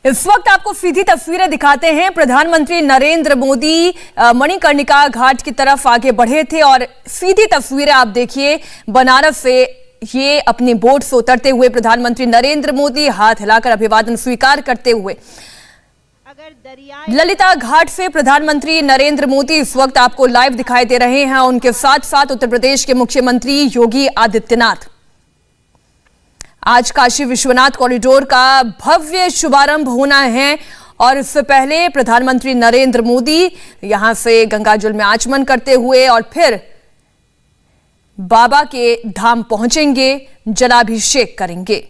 इस वक्त आपको सीधी तस्वीरें दिखाते हैं। प्रधानमंत्री नरेंद्र मोदी मणिकर्णिका घाट की तरफ आगे बढ़े थे और सीधी तस्वीरें आप देखिए बनारस से। ये अपनी बोट से उतरते हुए प्रधानमंत्री नरेंद्र मोदी हाथ हिलाकर अभिवादन स्वीकार करते हुए ललिता घाट से प्रधानमंत्री नरेंद्र मोदी इस वक्त आपको लाइव दिखाई दे रहे हैं। उनके साथ साथ उत्तर प्रदेश के मुख्यमंत्री योगी आदित्यनाथ। आज काशी विश्वनाथ कॉरिडोर का भव्य शुभारंभ होना है और इससे पहले प्रधानमंत्री नरेंद्र मोदी यहां से गंगाजल में आचमन करते हुए और फिर बाबा के धाम पहुंचेंगे, जलाभिषेक करेंगे।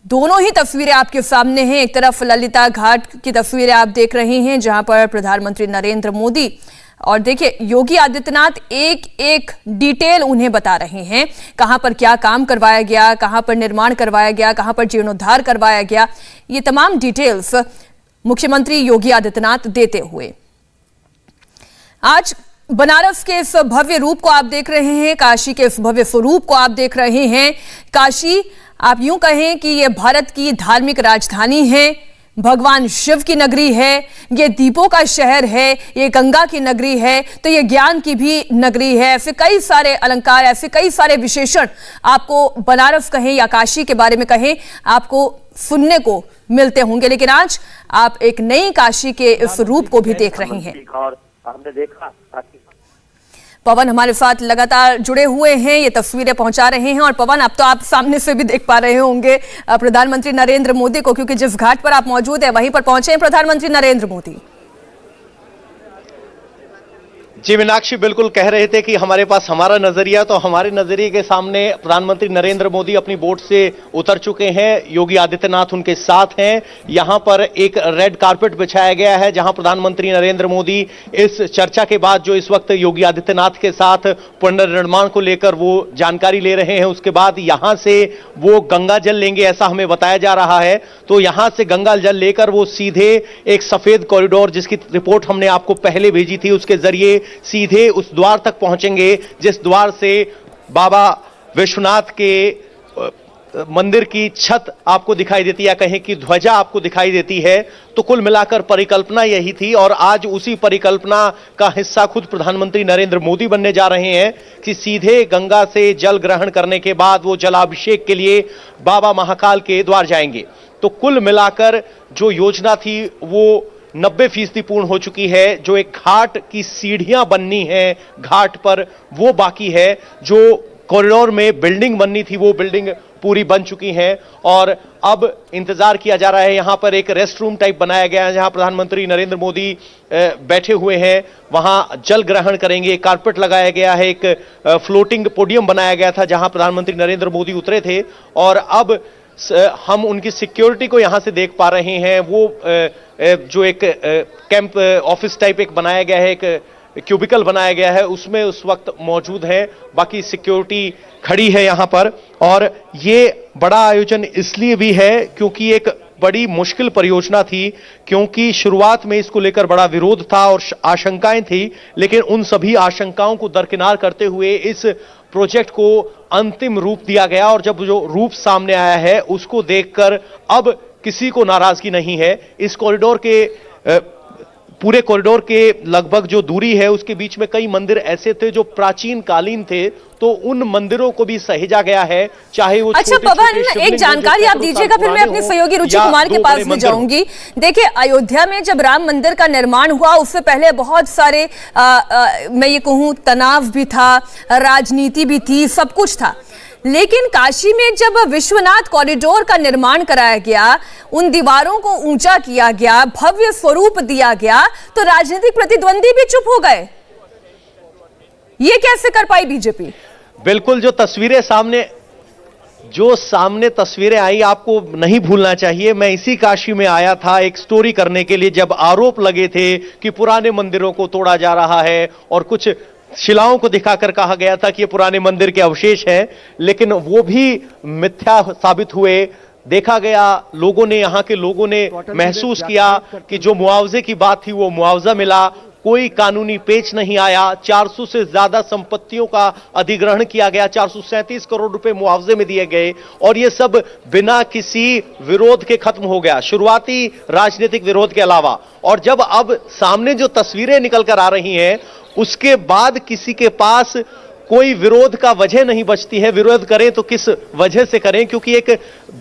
दोनों ही तस्वीरें आपके सामने हैं। एक तरफ ललिता घाट की तस्वीरें आप देख रहे हैं जहां पर प्रधानमंत्री नरेंद्र मोदी और देखिए योगी आदित्यनाथ एक एक डिटेल उन्हें बता रहे हैं, कहां पर क्या काम करवाया गया, कहां पर निर्माण करवाया गया, कहां पर जीर्णोद्धार करवाया गया। ये तमाम डिटेल्स मुख्यमंत्री योगी आदित्यनाथ देते हुए आज बनारस के इस भव्य रूप को आप देख रहे हैं, काशी के इस भव्य स्वरूप को आप देख रहे हैं। काशी आप यूं कहें कि यह भारत की धार्मिक राजधानी है, भगवान शिव की नगरी है, ये दीपों का शहर है, ये गंगा की नगरी है, तो ये ज्ञान की भी नगरी है। ऐसे कई सारे अलंकार, ऐसे कई सारे विशेषण आपको बनारस कहें या काशी के बारे में कहें आपको सुनने को मिलते होंगे, लेकिन आज आप एक नई काशी के इस रूप को भी देख रहे हैं। हमने देखा पवन हमारे साथ लगातार जुड़े हुए हैं, ये तस्वीरें पहुंचा रहे हैं। और पवन, अब तो आप सामने से भी देख पा रहे होंगे प्रधानमंत्री नरेंद्र मोदी को, क्योंकि जिस घाट पर आप मौजूद हैं वहीं पर पहुंचे हैं प्रधानमंत्री नरेंद्र मोदी। जी मीनाक्षी, बिल्कुल कह रहे थे कि हमारे पास हमारा नजरिया, तो हमारे नजरिए के सामने प्रधानमंत्री नरेंद्र मोदी अपनी बोट से उतर चुके हैं। योगी आदित्यनाथ उनके साथ हैं। यहां पर एक रेड कारपेट बिछाया गया है जहां प्रधानमंत्री नरेंद्र मोदी इस चर्चा के बाद जो इस वक्त योगी आदित्यनाथ के साथ पुनर्निर्माण को लेकर वो जानकारी ले रहे हैं, उसके बाद यहां से वो गंगा जल लेंगे, ऐसा हमें बताया जा रहा है। तो यहां से गंगा जल लेकर वो सीधे एक सफेद कॉरिडोर, जिसकी रिपोर्ट हमने आपको पहले भेजी थी, उसके जरिए सीधे उस द्वार तक पहुंचेंगे जिस द्वार से बाबा विश्वनाथ के मंदिर की छत आपको दिखाई देती है, या कहें कि ध्वजा आपको दिखाई देती है। तो कुल मिलाकर परिकल्पना यही थी और आज उसी परिकल्पना का हिस्सा खुद प्रधानमंत्री नरेंद्र मोदी बनने जा रहे हैं कि सीधे गंगा से जल ग्रहण करने के बाद वो जलाभिषेक के लिए बाबा महाकाल के द्वार जाएंगे। तो कुल मिलाकर जो योजना थी वो 90% पूर्ण हो चुकी है। जो एक घाट की सीढ़ियां बननी है घाट पर वो बाकी है। जो कॉरिडोर में बिल्डिंग बननी थी वो बिल्डिंग पूरी बन चुकी है और अब इंतजार किया जा रहा है। यहां पर एक रेस्ट रूम टाइप बनाया गया है जहां प्रधानमंत्री नरेंद्र मोदी बैठे हुए हैं, वहां जल ग्रहण करेंगे। कारपेट लगाया गया है, एक फ्लोटिंग पोडियम बनाया गया था जहां प्रधानमंत्री नरेंद्र मोदी उतरे थे और अब हम उनकी सिक्योरिटी को यहां से देख पा रहे हैं। वो जो एक कैंप ऑफिस टाइप एक बनाया गया है, एक क्यूबिकल बनाया गया है, उसमें उस वक्त मौजूद है। बाकी सिक्योरिटी खड़ी है यहां पर। और ये बड़ा आयोजन इसलिए भी है क्योंकि एक बड़ी मुश्किल परियोजना थी, क्योंकि शुरुआत में इसको लेकर बड़ा विरोध था और आशंकाएं थी, लेकिन उन सभी आशंकाओं को दरकिनार करते हुए इस प्रोजेक्ट को अंतिम रूप दिया गया। और जब जो रूप सामने आया है उसको देखकर अब किसी को नाराजगी नहीं है। इस कॉरिडोर के पूरे कॉरिडोर के लगभग जो दूरी है उसके बीच में कई मंदिर ऐसे थे जो प्राचीन कालीन थे, तो उन मंदिरों को भी सहेजा गया है, चाहे वो अच्छा पवन, एक जानकारी आप दीजिएगा, फिर मैं अपने सहयोगी रुचि कुमार के पास में जाऊंगी। देखिए, अयोध्या में जब राम मंदिर का निर्माण हुआ उससे पहले बहुत सारे मैं ये कहूं तनाव भी था, राजनीति भी थी, सब कुछ था। लेकिन काशी में जब विश्वनाथ कॉरिडोर का निर्माण कराया गया, उन दीवारों को ऊंचा किया गया, भव्य स्वरूप दिया गया, तो राजनीतिक प्रतिद्वंदी भी चुप हो गए। ये कैसे कर पाई बीजेपी? बिल्कुल, जो सामने तस्वीरें आई आपको नहीं भूलना चाहिए। मैं इसी काशी में आया था एक स्टोरी करने के लिए जब आरोप लगे थे कि पुराने मंदिरों को तोड़ा जा रहा है और कुछ शिलाओं को दिखाकर कहा गया था कि ये पुराने मंदिर के अवशेष हैं, लेकिन वो भी मिथ्या साबित हुए। देखा गया, लोगों ने, यहां के लोगों ने महसूस किया कि जो मुआवजे की बात थी वो मुआवजा मिला। कोई कानूनी पेच नहीं आया। 400 से ज्यादा संपत्तियों का अधिग्रहण किया गया, 437 करोड़ रुपए मुआवजे में दिए गए और यह सब बिना किसी विरोध के खत्म हो गया, शुरुआती राजनीतिक विरोध के अलावा। और जब अब सामने जो तस्वीरें निकल कर आ रही हैं, उसके बाद किसी के पास कोई विरोध का वजह नहीं बचती है। विरोध करें तो किस वजह से करें, क्योंकि एक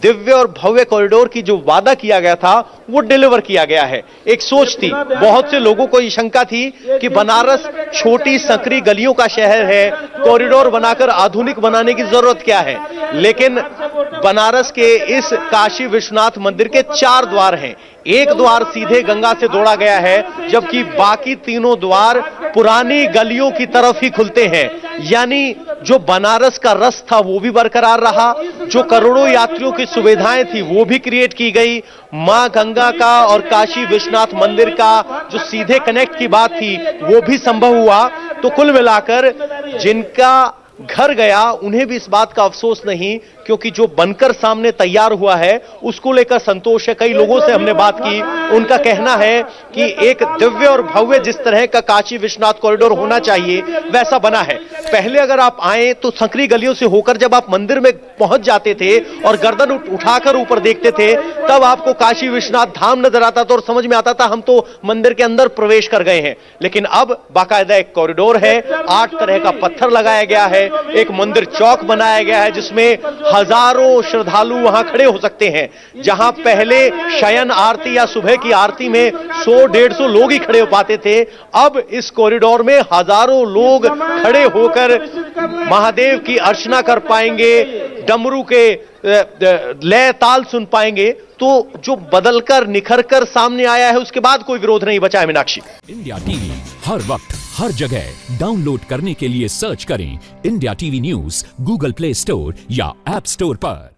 दिव्य और भव्य कॉरिडोर की जो वादा किया गया था वो डिलीवर किया गया है। एक सोच थी, बहुत से लोगों को ये शंका थी कि बनारस छोटी संकरी गलियों का शहर है, कॉरिडोर बनाकर आधुनिक बनाने की जरूरत क्या है। लेकिन बनारस के इस काशी विश्वनाथ मंदिर के 4 द्वार हैं। एक द्वार सीधे गंगा से जोड़ा गया है, जबकि बाकी तीनों द्वार पुरानी गलियों की तरफ ही खुलते हैं। यानी जो बनारस का रस था वो भी बरकरार रहा, जो करोड़ों यात्रियों की सुविधाएं थी वो भी क्रिएट की गई। मां गंगा का और काशी विश्वनाथ मंदिर का जो सीधे कनेक्ट की बात थी वो भी संभव हुआ। तो कुल मिलाकर जिनका घर गया उन्हें भी इस बात का अफसोस नहीं, क्योंकि जो बनकर सामने तैयार हुआ है उसको लेकर संतोष है। कई लोगों से हमने बात की, उनका कहना है कि एक दिव्य और भव्य जिस तरह का काशी विश्वनाथ कॉरिडोर होना चाहिए वैसा बना है। पहले अगर आप आए तो संकरी गलियों से होकर जब आप मंदिर में पहुंच जाते थे और गर्दन उठाकर ऊपर देखते थे, तब आपको काशी विश्वनाथ धाम नजर आता था और समझ में आता था हम तो मंदिर के अंदर प्रवेश कर गए हैं। लेकिन अब बाकायदा एक कॉरिडोर है, 8 तरह का पत्थर लगाया गया है, एक मंदिर चौक बनाया गया है जिसमें हजारों श्रद्धालु वहां खड़े हो सकते हैं। जहां पहले शयन आरती या सुबह की आरती में 100-150 लोग ही खड़े हो पाते थे, अब इस कॉरिडोर में हजारों लोग खड़े होकर महादेव की अर्चना कर पाएंगे, डमरू के लय ताल सुन पाएंगे। तो जो बदलकर निखरकर सामने आया है उसके बाद कोई विरोध नहीं बचा है। मीनाक्षी, इंडिया टीवी हर वक्त हर जगह डाउनलोड करने के लिए सर्च करें India TV news Google play store या ऐप स्टोर पर।